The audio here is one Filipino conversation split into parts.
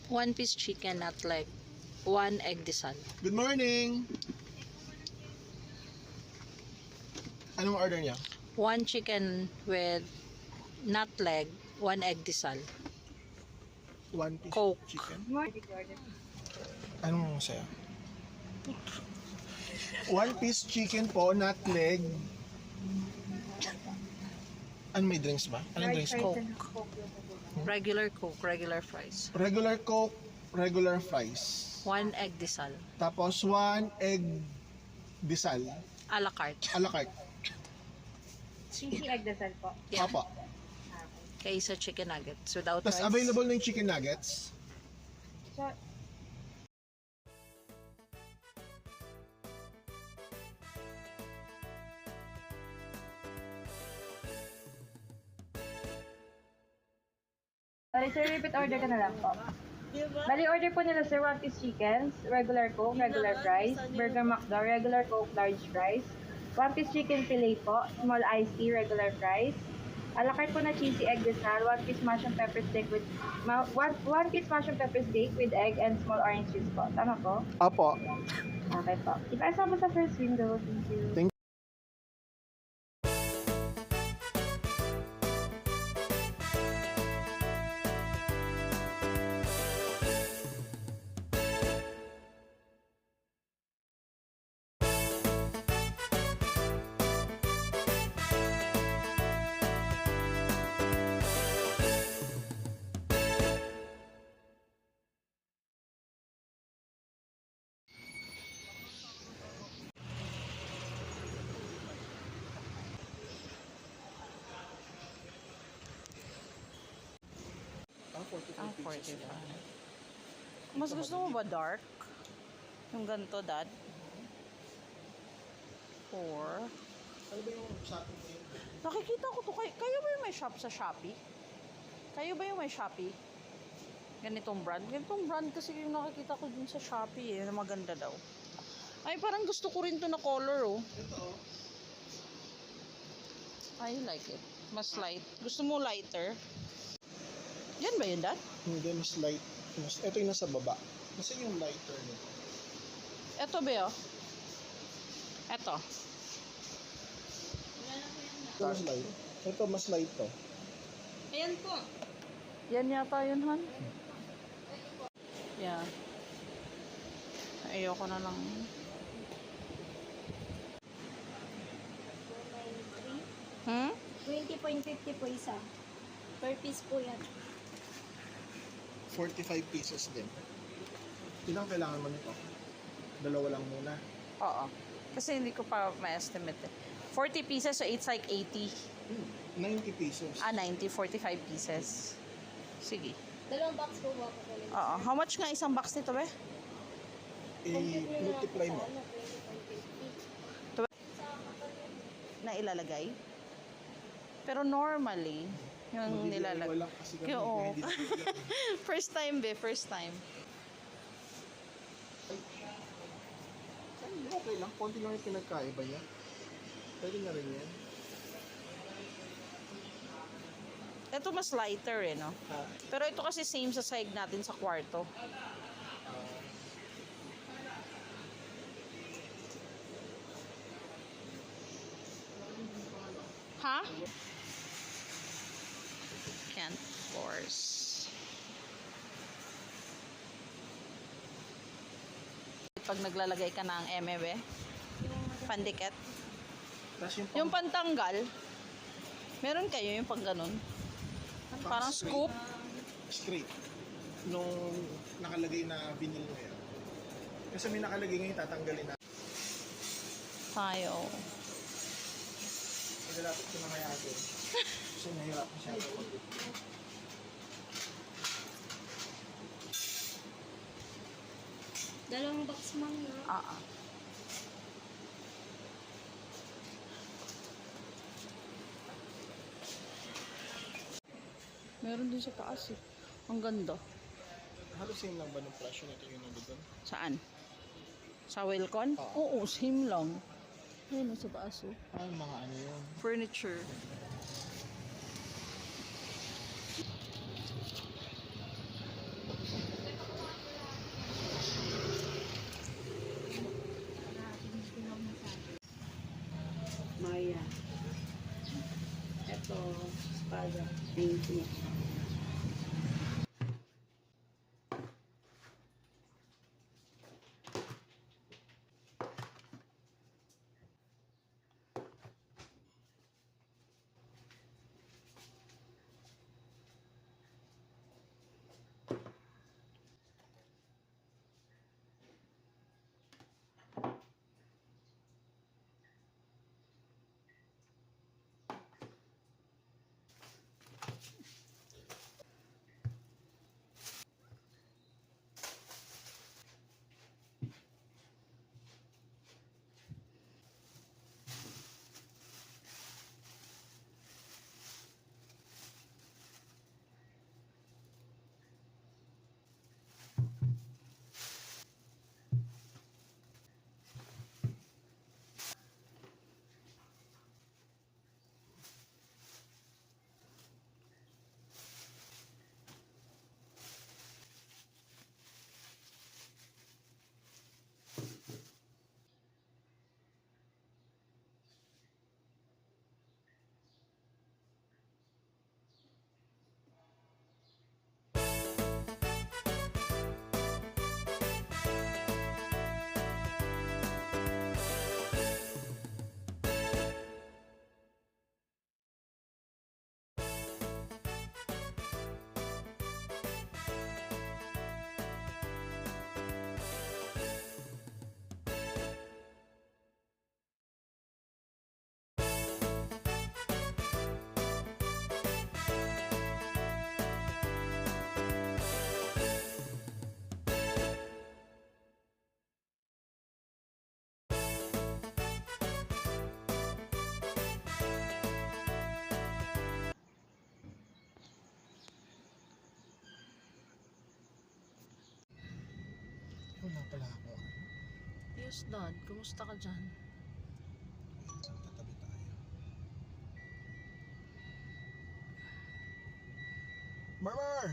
1 piece chicken, not like 1 egg disal. Good morning! Anong order niya? 1 chicken with not leg, 1 egg disal. 1 piece Coke. chicken? Anong sa'yo? 1 piece chicken po, not leg. Ano, may drinks ba? Anong drinks po? Coke. Regular Coke, regular fries. Regular Coke, regular fries. 1 egg disal. Tapos 1 egg disal. A la carte. A la carte. Cheesy egg dasal po. Yeah. Apo. Kaya isa chicken nuggets without Tapos rice. available na yung chicken nuggets. So, Sorry, sir, repeat order ka na lang po. Bali, order po nila, sir, 1 piece chickens, regular Coke, regular fries, Burger McDo, regular Coke, large fries, 1 piece chicken fillet po, small iced tea, regular fries, a la carte po na cheesy egg desal, 1 piece mashed pepper steak with, 1 piece mashed pepper steak with egg and small orange juice po. Tama po? Apo. Okay po. Ipasa po sa first window. Thank you. Thank Ang 45. Mas gusto mo ba dark? Yung ganito, dad? 4. Ano ba yung shopping mo yun? Nakikita ko to. Kayo ba yung may shop sa Shopee? Kayo ba yung may Shopee? Ganitong brand? Ganitong brand kasi yung nakikita ko dun sa Shopee na maganda daw. Ay, parang gusto ko rin to na color, oh. Ito oh. I like it. Mas light. Gusto mo lighter? Yan ba yun, dad? Hindi, mas light. Ito yung nasa baba. Kasi yung lighter nito. Eto ba, oh? Eto. Ito mas light. Ito mas light to. Ayan po. Yan yata yun, Han. Yeah. Ayoko na lang. 20.50 po isa. Per piece po yan. 45 pieces din. Ilang kailangan mo nito? Dalawa lang muna. Oo. Kasi hindi ko pa ma-estimate eh. 40 pieces, so it's like 80. 90 pesos. 90, 45 pieces. Sige. Dalawang box po ba po ulit? Oo. How much nga isang box nito, be? I-multiply mo. Na ilalagay? Pero normally, yung nilalagay. Wala kasi kami. Oo. Hindi First time, be. First time. okay lang. Konti lang yung pinagkaiba niya. Pwede na rin yan. Ito mas lighter eh, no? Ha? Pero ito kasi same sa side natin sa kwarto. Ha? Can't force. Pag naglalagay ka ng MB, pandikit. Tapos Yung pantanggal, meron kayo yung pang ganun. Parang scoop. straight. Nung nakalagay na vinyl ngayon. Kasi may nakalagay ngayon tatanggalin na. Tayo. Nagalapit ko na kaya atin. Kasi nahirapan siya. Dalawang box mang na. Ah. Meron din sa taas eh. Ang ganda. Halos same lang ba ng presyo nito yung nandun? Saan? Sa Wilcon? Oo, same lang. Ayun, sa taas oh. Ah, mga ano yun. Furniture. Ito, espada. Thank you. Wala pala ako. Yes, Dad. Kumusta ka dyan? Tatabi tayo. Marmar!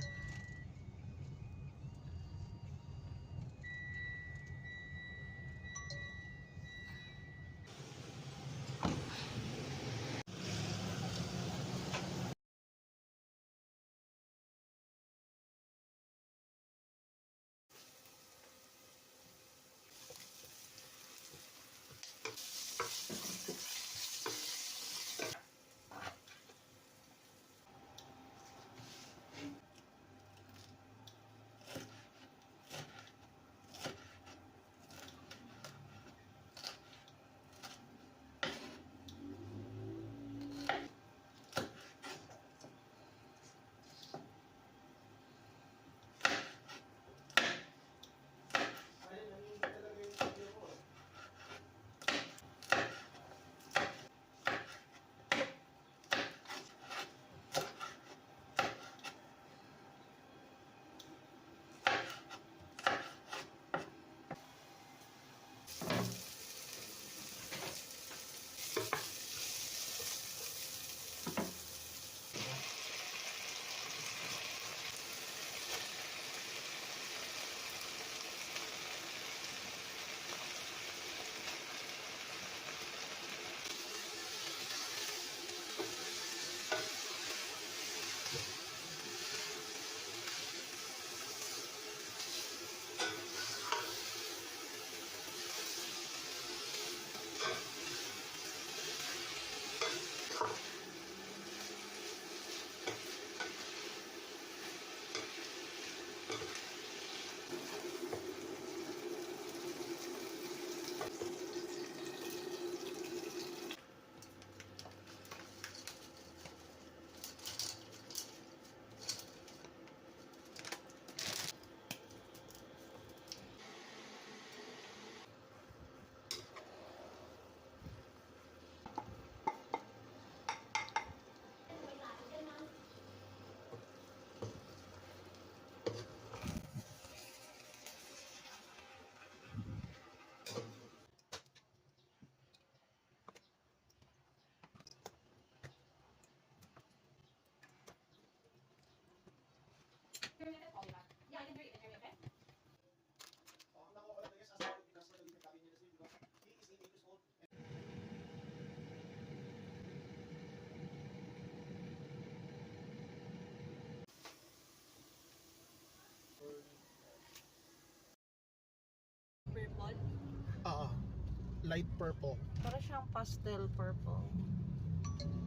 light purple. Para siyang pastel purple.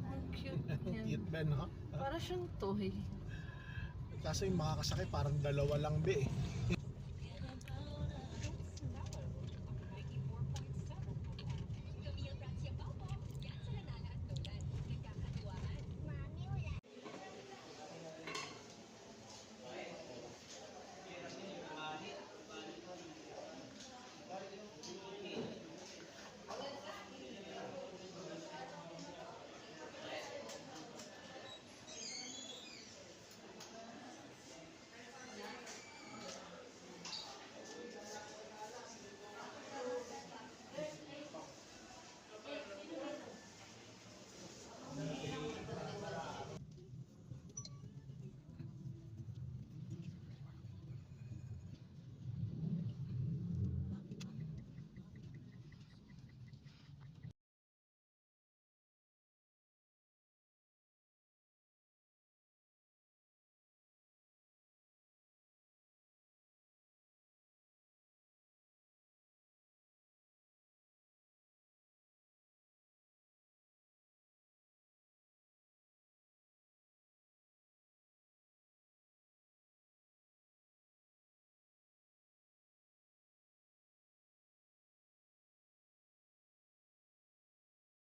Ang cute yan. Cute ba, no? Para siyang toy. Kaso yung makakasakay parang dalawa lang be eh.